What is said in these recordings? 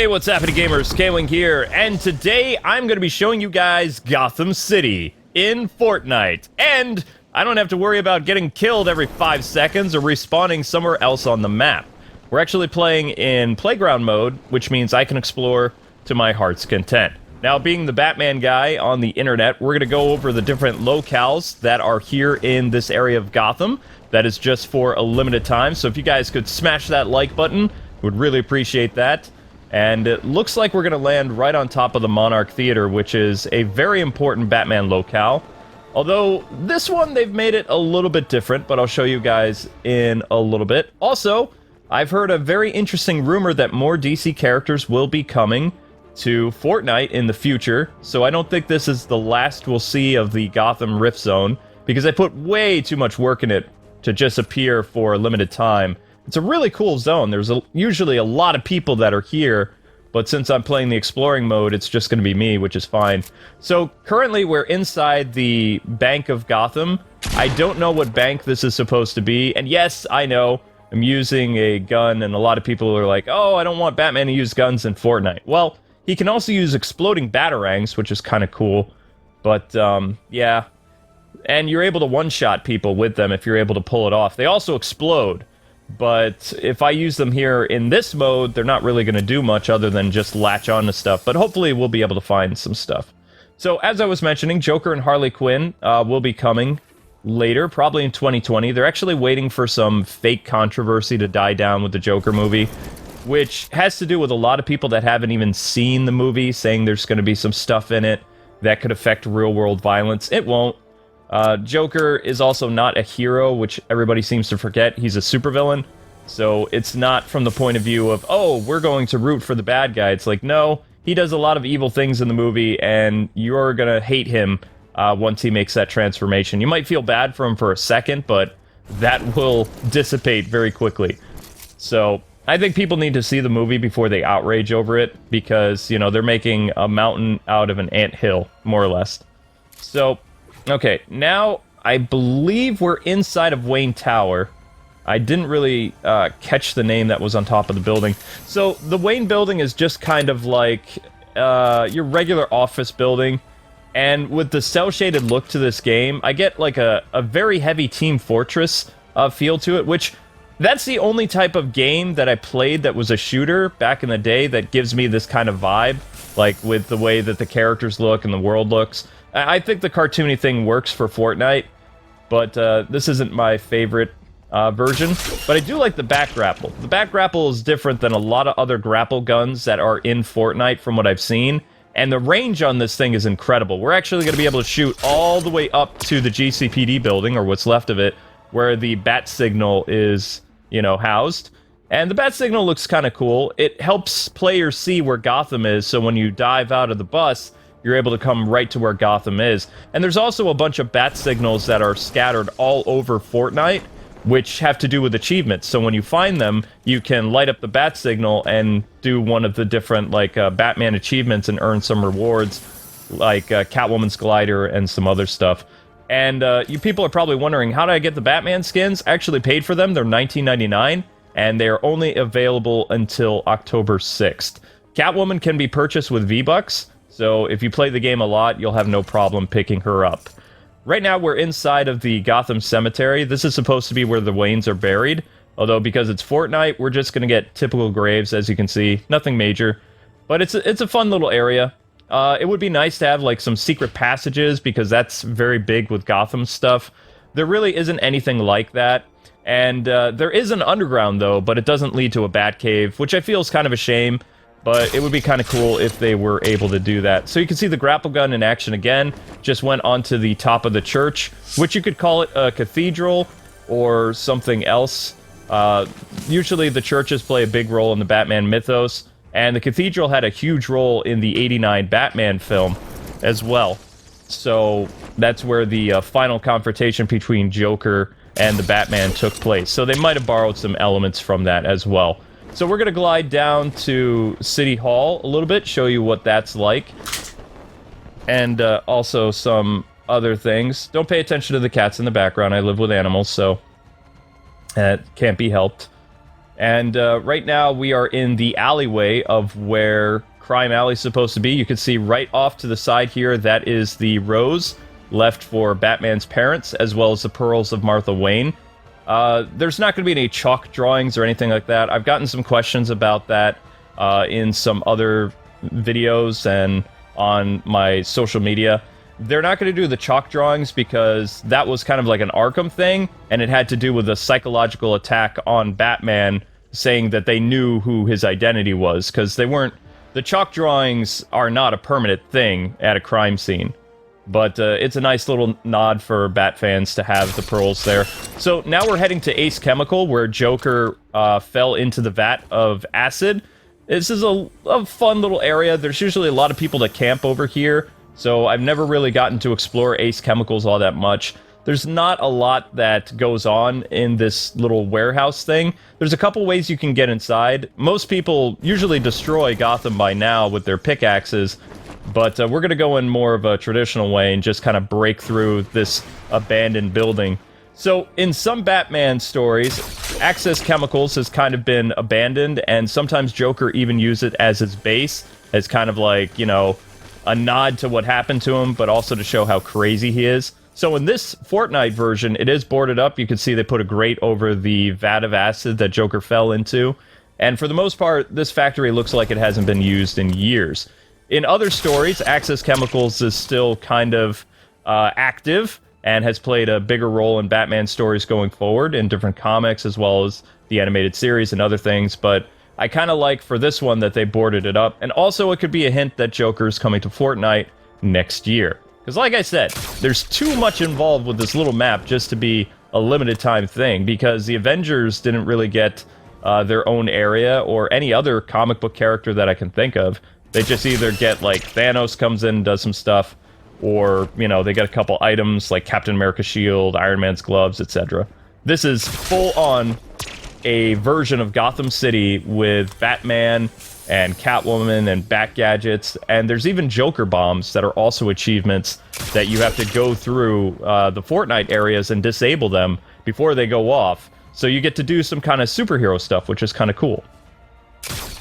Hey, what's happening, gamers? Kwing here, and today I'm going to be showing you guys Gotham City in Fortnite. And I don't have to worry about getting killed every 5 seconds or respawning somewhere else on the map. We're actually playing in playground mode, which means I can explore to my heart's content. Now, being the Batman guy on the internet, we're going to go over the different locales that are here in this area of Gotham. That is just for a limited time, so if you guys could smash that like button, would really appreciate that. And it looks like we're going to land right on top of the Monarch Theater, which is a very important Batman locale. Although, this one, they've made it a little bit different, but I'll show you guys in a little bit. Also, I've heard a very interesting rumor that more DC characters will be coming to Fortnite in the future, so I don't think this is the last we'll see of the Gotham Rift Zone, because I put way too much work in it to just appear for a limited time. It's a really cool zone. There's usually a lot of people that are here, but since I'm playing the exploring mode, it's just going to be me, which is fine. So currently we're inside the Bank of Gotham. I don't know what bank this is supposed to be, and yes, I know, I'm using a gun, and a lot of people are like, oh, I don't want Batman to use guns in Fortnite. Well, he can also use exploding batarangs, which is kind of cool, but yeah. And you're able to one-shot people with them if you're able to pull it off. They also explode. But if I use them here in this mode, they're not really going to do much other than just latch on to stuff. But hopefully we'll be able to find some stuff. So as I was mentioning, Joker and Harley Quinn will be coming later, probably in 2020. They're actually waiting for some fake controversy to die down with the Joker movie, which has to do with a lot of people that haven't even seen the movie, saying there's going to be some stuff in it that could affect real-world violence. It won't. Joker is also not a hero, which everybody seems to forget. He's a supervillain, so it's not from the point of view of, oh, we're going to root for the bad guy. It's like, no, he does a lot of evil things in the movie, and you're gonna hate him once he makes that transformation. You might feel bad for him for a second, but that will dissipate very quickly. So I think people need to see the movie before they outrage over it, because, you know, they're making a mountain out of an anthill, more or less. So okay, now I believe we're inside of Wayne Tower. I didn't really catch the name that was on top of the building. So the Wayne building is just kind of like your regular office building. And with the cel-shaded look to this game, I get like a very heavy Team Fortress feel to it, which that's the only type of game that I played that was a shooter back in the day that gives me this kind of vibe, like with the way that the characters look and the world looks. I think the cartoony thing works for Fortnite, but this isn't my favorite version. But I do like the back grapple. The back grapple is different than a lot of other grapple guns that are in Fortnite from what I've seen. And the range on this thing is incredible. We're actually going to be able to shoot all the way up to the GCPD building, or what's left of it, where the bat signal is, you know, housed. And the bat signal looks kind of cool. It helps players see where Gotham is, so when you dive out of the bus, you're able to come right to where Gotham is. And there's also a bunch of bat signals that are scattered all over Fortnite, which have to do with achievements. So when you find them, you can light up the bat signal and do one of the different, like, Batman achievements and earn some rewards, like Catwoman's glider and some other stuff. And you people are probably wondering, how did I get the Batman skins? I actually paid for them. They're $19.99, and they're only available until October 6th. Catwoman can be purchased with V-Bucks, so if you play the game a lot, you'll have no problem picking her up. Right now, we're inside of the Gotham Cemetery. This is supposed to be where the Waynes are buried. Although, because it's Fortnite, we're just going to get typical graves, as you can see. Nothing major. But it's a fun little area. It would be nice to have, like, some secret passages, because that's very big with Gotham stuff. There really isn't anything like that. And there is an underground, though, but it doesn't lead to a Batcave, which I feel is kind of a shame. But it would be kind of cool if they were able to do that. So you can see the grapple gun in action again. Just went onto the top of the church, which you could call it a cathedral or something else. Usually the churches play a big role in the Batman mythos. And the cathedral had a huge role in the '89 Batman film as well. So that's where the final confrontation between Joker and the Batman took place. So they might have borrowed some elements from that as well. So we're going to glide down to City Hall a little bit, show you what that's like. And also some other things. Don't pay attention to the cats in the background. I live with animals, so it can't be helped. And right now we are in the alleyway of where Crime Alley's supposed to be. You can see right off to the side here, that is the rose left for Batman's parents, as well as the pearls of Martha Wayne. There's not going to be any chalk drawings or anything like that. I've gotten some questions about that in some other videos and on my social media. They're not going to do the chalk drawings because that was kind of like an Arkham thing, and it had to do with a psychological attack on Batman, saying that they knew who his identity was, because they weren't... The chalk drawings are not a permanent thing at a crime scene. But it's a nice little nod for Bat fans to have the pearls there. So now we're heading to Ace Chemical, where Joker fell into the vat of acid. This is a fun little area. There's usually a lot of people that camp over here, so I've never really gotten to explore Ace Chemicals all that much. There's not a lot that goes on in this little warehouse thing. There's a couple ways you can get inside. Most people usually destroy Gotham by now with their pickaxes, but we're going to go in more of a traditional way and just kind of break through this abandoned building. So, in some Batman stories, Access Chemicals has kind of been abandoned, and sometimes Joker even uses it as his base, as kind of like, you know, a nod to what happened to him, but also to show how crazy he is. So in this Fortnite version, it is boarded up. You can see they put a grate over the vat of acid that Joker fell into. And for the most part, this factory looks like it hasn't been used in years. In other stories, Access Chemicals is still kind of active and has played a bigger role in Batman stories going forward in different comics, as well as the animated series and other things. But I kind of like for this one that they boarded it up. And also it could be a hint that Joker's coming to Fortnite next year. Because like I said, there's too much involved with this little map just to be a limited time thing, because the Avengers didn't really get their own area, or any other comic book character that I can think of. They just either get, like, Thanos comes in and does some stuff, or, you know, they get a couple items like Captain America's shield, Iron Man's gloves, etc. This is full-on a version of Gotham City with Batman and Catwoman and Bat gadgets, and there's even Joker bombs that are also achievements that you have to go through the Fortnite areas and disable them before they go off. So you get to do some kind of superhero stuff, which is kind of cool.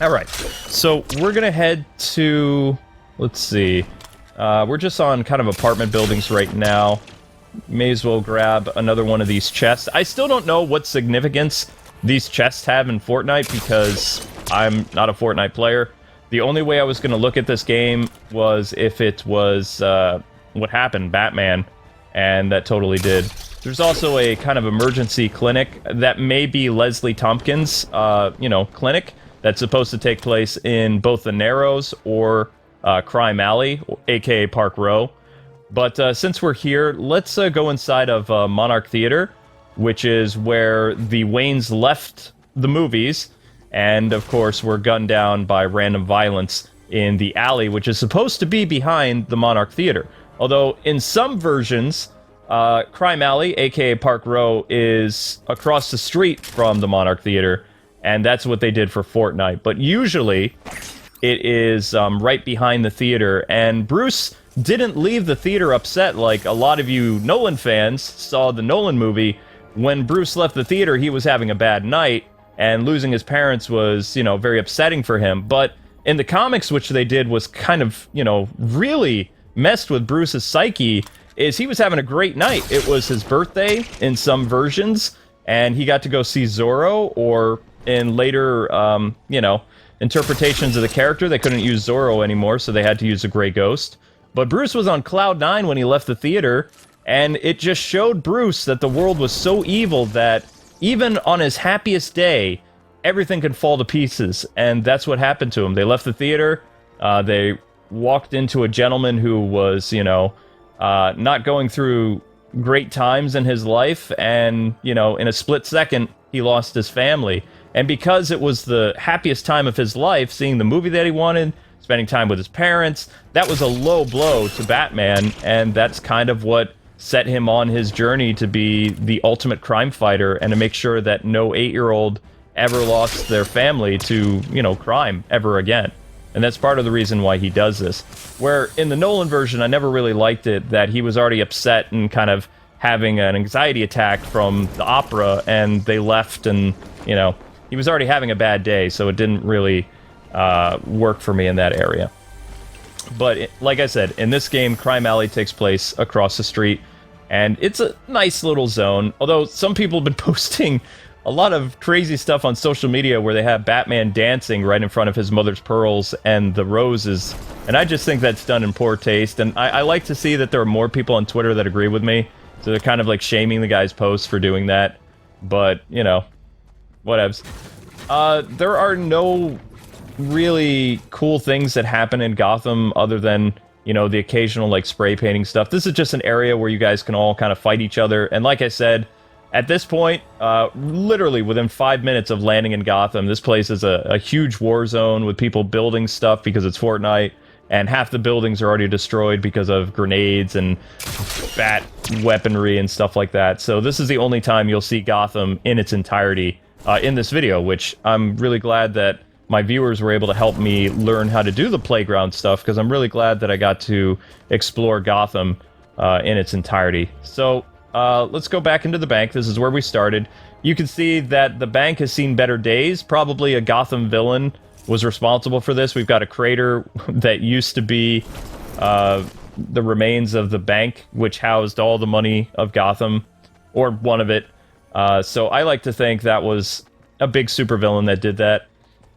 Alright, so we're gonna head to... let's see. We're just on kind of apartment buildings right now. May as well grab another one of these chests. I still don't know what significance these chests have in Fortnite, because I'm not a Fortnite player. The only way I was going to look at this game was if it was what happened, Batman, and that totally did. There's also a kind of emergency clinic that may be Leslie Tompkins, you know, clinic that's supposed to take place in both the Narrows or Crime Alley, aka Park Row. But since we're here, let's go inside of Monarch Theater, which is where the Waynes left the movies, and of course were gunned down by random violence in the alley, which is supposed to be behind the Monarch Theater. Although in some versions, Crime Alley, aka Park Row, is across the street from the Monarch Theater, and that's what they did for Fortnite. But usually, it is right behind the theater, and Bruce didn't leave the theater upset like a lot of you Nolan fans saw the Nolan movie. When Bruce left the theater, he was having a bad night, and losing his parents was, you know, very upsetting for him. But in the comics, which they did was kind of, you know, really messed with Bruce's psyche, is he was having a great night. It was his birthday in some versions, and he got to go see Zorro, or in later, you know, interpretations of the character, they couldn't use Zorro anymore, so they had to use a Grey Ghost. But Bruce was on Cloud 9 when he left the theater, and it just showed Bruce that the world was so evil that even on his happiest day, everything could fall to pieces. And that's what happened to him. They left the theater, they walked into a gentleman who was, you know, not going through great times in his life, and, you know, in a split second, he lost his family. And because it was the happiest time of his life, seeing the movie that he wanted, spending time with his parents, that was a low blow to Batman, and that's kind of what set him on his journey to be the ultimate crime fighter, and to make sure that no 8-year-old ever lost their family to, you know, crime ever again. And that's part of the reason why he does this. Where in the Nolan version, I never really liked it, that he was already upset and kind of having an anxiety attack from the opera, and they left, and, you know, he was already having a bad day, so it didn't really work for me in that area. But like I said, in this game, Crime Alley takes place across the street, and it's a nice little zone. Although some people have been posting a lot of crazy stuff on social media where they have Batman dancing right in front of his mother's pearls and the roses, and I just think that's done in poor taste. And I like to see that there are more people on Twitter that agree with me, so they're kind of like shaming the guy's post for doing that. But, you know, whatevs. There are no really cool things that happen in Gotham other than, you know, the occasional like spray painting stuff. This is just an area where you guys can all kind of fight each other, and like I said, at this point, literally within 5 minutes of landing in Gotham, this place is a huge war zone with people building stuff because it's Fortnite, and half the buildings are already destroyed because of grenades and bat weaponry and stuff like that. So this is the only time you'll see Gotham in its entirety in this video, which I'm really glad that my viewers were able to help me learn how to do the playground stuff, because I'm really glad that I got to explore Gotham in its entirety. So let's go back into the bank. This is where we started. You can see that the bank has seen better days. Probably a Gotham villain was responsible for this. We've got a crater that used to be the remains of the bank, which housed all the money of Gotham, or one of it. So I like to think that was a big supervillain that did that.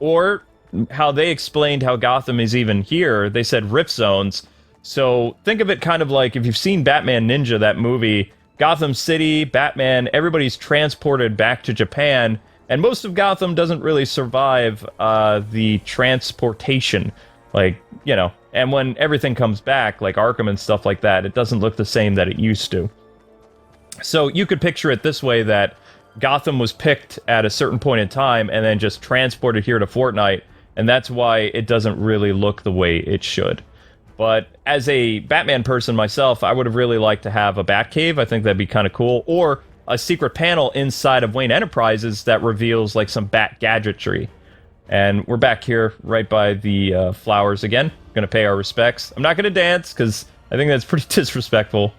Or how they explained how Gotham is even here, they said rift zones. So think of it kind of like if you've seen Batman Ninja, that movie, Gotham City, Batman, everybody's transported back to Japan, and most of Gotham doesn't really survive the transportation. Like, you know, and when everything comes back, like Arkham and stuff like that, it doesn't look the same that it used to. So you could picture it this way, that Gotham was picked at a certain point in time and then just transported here to Fortnite, and that's why it doesn't really look the way it should. But as a Batman person myself, I would have really liked to have a Batcave. I think that'd be kind of cool. Or a secret panel inside of Wayne Enterprises that reveals like some Bat gadgetry. And we're back here right by the flowers again. Gonna pay our respects. I'm not gonna dance because I think that's pretty disrespectful.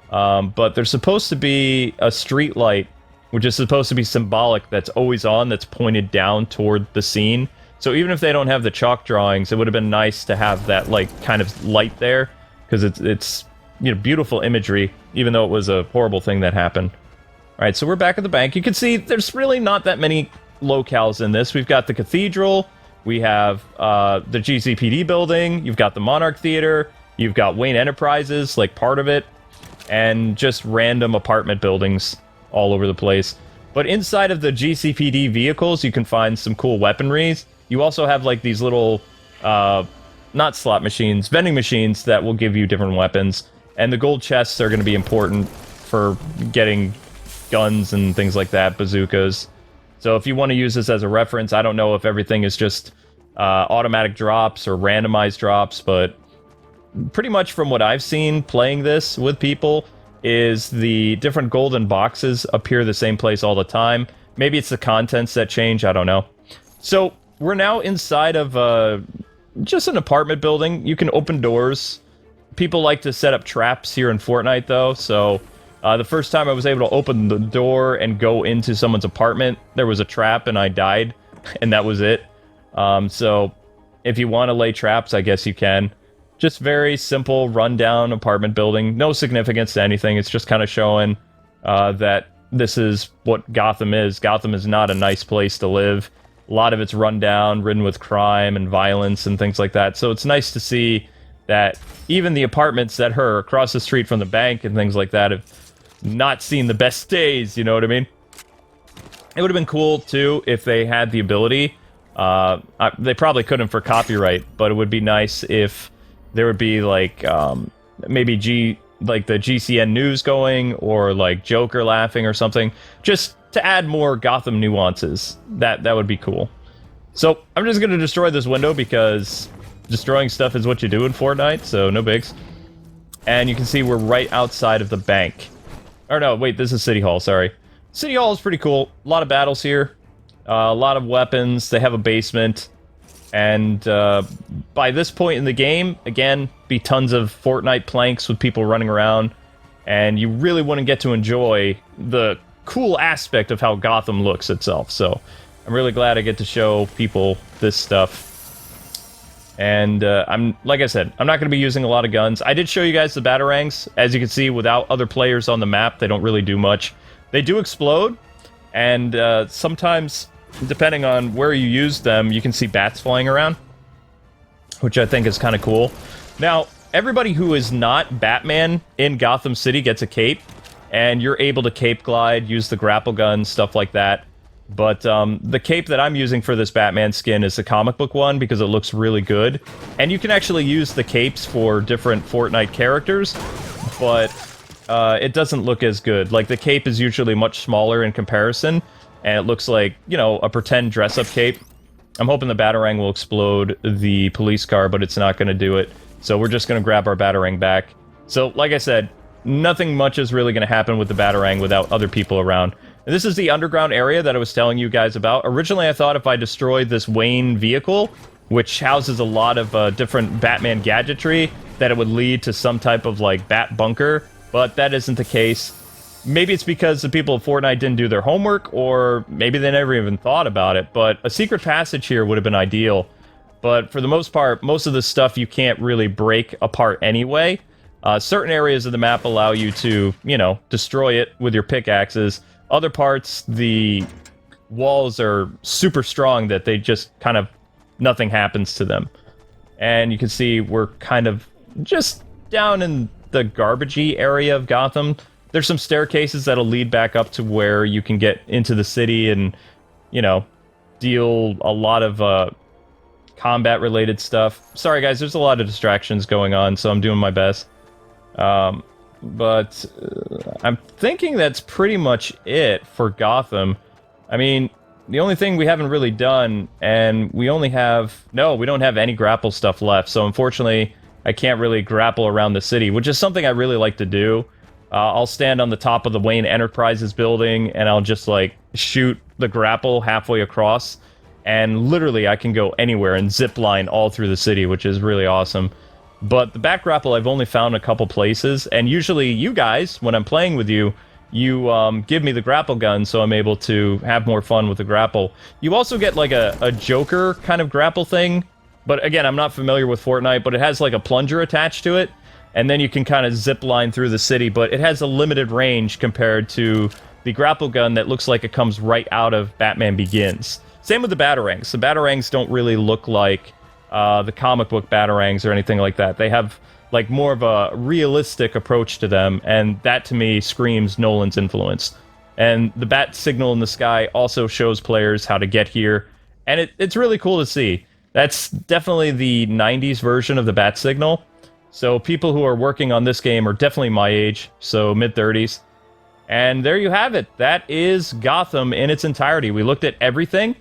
But there's supposed to be a street light, which is supposed to be symbolic, that's always on, that's pointed down toward the scene. So even if they don't have the chalk drawings, it would have been nice to have that, like, kind of light there, because it's you know, beautiful imagery, even though it was a horrible thing that happened. Alright, so we're back at the bank. You can see there's really not that many locales in this. We've got the Cathedral, we have the GCPD building, you've got the Monarch Theater, you've got Wayne Enterprises, like, part of it, and just random apartment buildings all over the place. But inside of the GCPD vehicles, you can find some cool weaponries. You also have like these little, not slot machines, vending machines that will give you different weapons. And the gold chests are going to be important for getting guns and things like that, bazookas. So if you want to use this as a reference, I don't know if everything is just automatic drops or randomized drops, but pretty much from what I've seen playing this with people, is the different golden boxes appear the same place all the time. Maybe it's the contents that change, I don't know. So, we're now inside of just an apartment building. You can open doors. People like to set up traps here in Fortnite, though, so the first time I was able to open the door and go into someone's apartment, there was a trap and I died, and that was it. So, if you want to lay traps, I guess you can. Just very simple, rundown apartment building. No significance to anything. It's just kind of showing that this is what Gotham is. Gotham is not a nice place to live. A lot of it's run down, ridden with crime and violence and things like that. So it's nice to see that even the apartments that are across the street from the bank and things like that have not seen the best days, you know what I mean? It would have been cool, too, if they had the ability. They probably couldn't for copyright, but it would be nice if there would be, like, maybe the GCN news going, or, like, Joker laughing or something, just to add more Gotham nuances. That would be cool. So, I'm just gonna destroy this window, because destroying stuff is what you do in Fortnite, so no bigs. And you can see we're right outside of the bank. Or no, wait, this is City Hall, sorry. City Hall is pretty cool. A lot of battles here. A lot of weapons. They have a basement. And by this point in the game, again, be tons of Fortnite planks with people running around, and you really wouldn't get to enjoy the cool aspect of how Gotham looks itself. So I'm really glad I get to show people this stuff. And like I said, I'm not going to be using a lot of guns. I did show you guys the batarangs. As you can see, without other players on the map, they don't really do much. They do explode, and sometimes, depending on where you use them, you can see bats flying around, which I think is kind of cool. Now, everybody who is not Batman in Gotham City gets a cape, and you're able to cape glide, use the grapple gun, stuff like that. But the cape that I'm using for this Batman skin is the comic book one because it looks really good. And you can actually use the capes for different Fortnite characters, but it doesn't look as good. Like, the cape is usually much smaller in comparison, and it looks like, you know, a pretend dress-up cape. I'm hoping the Batarang will explode the police car, but it's not going to do it. So we're just going to grab our Batarang back. So, like I said, nothing much is really going to happen with the Batarang without other people around. And this is the underground area that I was telling you guys about. Originally, I thought if I destroyed this Wayne vehicle, which houses a lot of different Batman gadgetry, that it would lead to some type of, like, Bat bunker. But that isn't the case. Maybe it's because the people of Fortnite didn't do their homework, or maybe they never even thought about it. But a secret passage here would have been ideal. But for the most part, most of the stuff you can't really break apart anyway. Certain areas of the map allow you to, you know, destroy it with your pickaxes. Other parts, the walls are super strong that they just kind of, nothing happens to them. And you can see we're kind of just down in the garbagey area of Gotham. There's some staircases that'll lead back up to where you can get into the city and, you know, deal a lot of combat-related stuff. Sorry, guys, there's a lot of distractions going on, so I'm doing my best. But I'm thinking that's pretty much it for Gotham. I mean, the only thing we haven't really done, and we only have... No, we don't have any grapple stuff left, so unfortunately, I can't really grapple around the city, which is something I really like to do. I'll stand on the top of the Wayne Enterprises building, and I'll just, like, shoot the grapple halfway across, and literally I can go anywhere and zip line all through the city, which is really awesome. But the back grapple I've only found a couple places, and usually you guys, when I'm playing with you, you give me the grapple gun, so I'm able to have more fun with the grapple. You also get like a Joker kind of grapple thing, but again, I'm not familiar with Fortnite, but it has like a plunger attached to it, and then you can kind of zip line through the city, but it has a limited range compared to the grapple gun that looks like it comes right out of Batman Begins. Same with the Batarangs. The Batarangs don't really look like the comic book Batarangs or anything like that. They have like more of a realistic approach to them, and that to me screams Nolan's influence. And the bat signal in the sky also shows players how to get here, and it's really cool to see. That's definitely the 90s version of the bat signal. So people who are working on this game are definitely my age, so mid-30s. And there you have it. That is Gotham in its entirety. We looked at everything.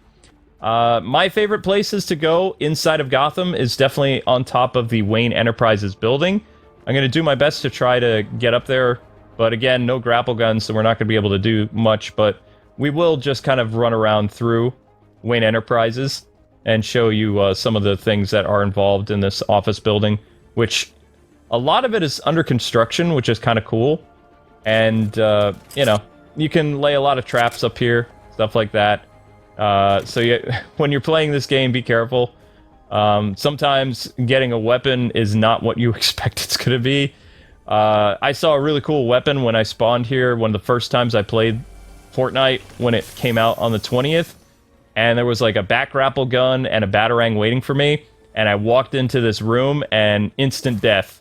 My favorite places to go inside of Gotham is definitely on top of the Wayne Enterprises building. I'm going to do my best to try to get up there, but again, no grapple guns, so we're not going to be able to do much, but we will just kind of run around through Wayne Enterprises and show you some of the things that are involved in this office building, which a lot of it is under construction, which is kind of cool. And, you know, you can lay a lot of traps up here, stuff like that. So when you're playing this game, be careful. Sometimes getting a weapon is not what you expect it's going to be. I saw a really cool weapon when I spawned here one of the first times I played Fortnite when it came out on the 20th. And there was like a back grapple gun and a Batarang waiting for me. And I walked into this room and instant death.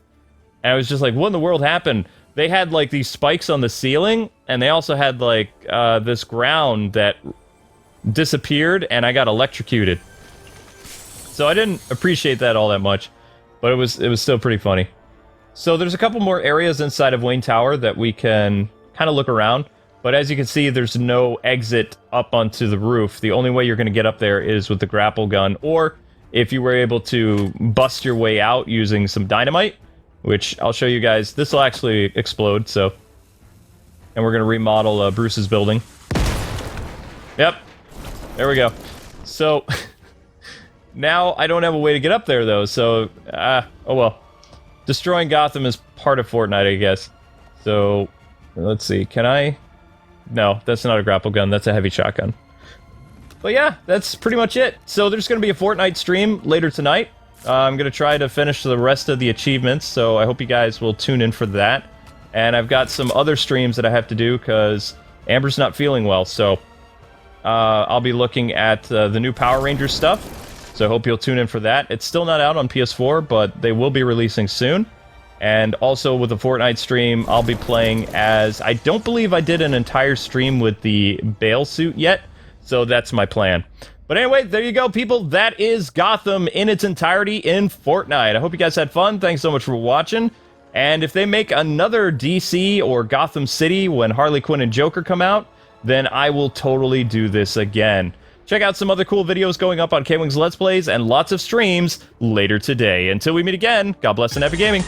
And I was just like, what in the world happened? They had like these spikes on the ceiling, and they also had like this ground that disappeared, and I got electrocuted. So I didn't appreciate that all that much, but it was still pretty funny. So there's a couple more areas inside of Wayne Tower that we can kind of look around, but as you can see, there's no exit up onto the roof. The only way you're going to get up there is with the grapple gun, or if you were able to bust your way out using some dynamite, which I'll show you guys. This will actually explode, so... And we're going to remodel Bruce's building. Yep. There we go. So, now I don't have a way to get up there, though, so... oh well. Destroying Gotham is part of Fortnite, I guess. So, let's see. Can I... No, that's not a grapple gun. That's a heavy shotgun. But yeah, that's pretty much it. So there's going to be a Fortnite stream later tonight. I'm going to try to finish the rest of the achievements, so I hope you guys will tune in for that. And I've got some other streams that I have to do because Amber's not feeling well, so I'll be looking at the new Power Rangers stuff. So I hope you'll tune in for that. It's still not out on PS4, but they will be releasing soon. And also with the Fortnite stream, I'll be playing as... I don't believe I did an entire stream with the Bale suit yet, so that's my plan. But anyway, there you go, people. That is Gotham in its entirety in Fortnite. I hope you guys had fun. Thanks so much for watching. And if they make another DC or Gotham City when Harley Quinn and Joker come out, then I will totally do this again. Check out some other cool videos going up on KwingsLetsPlays and lots of streams later today. Until we meet again, God bless and happy gaming.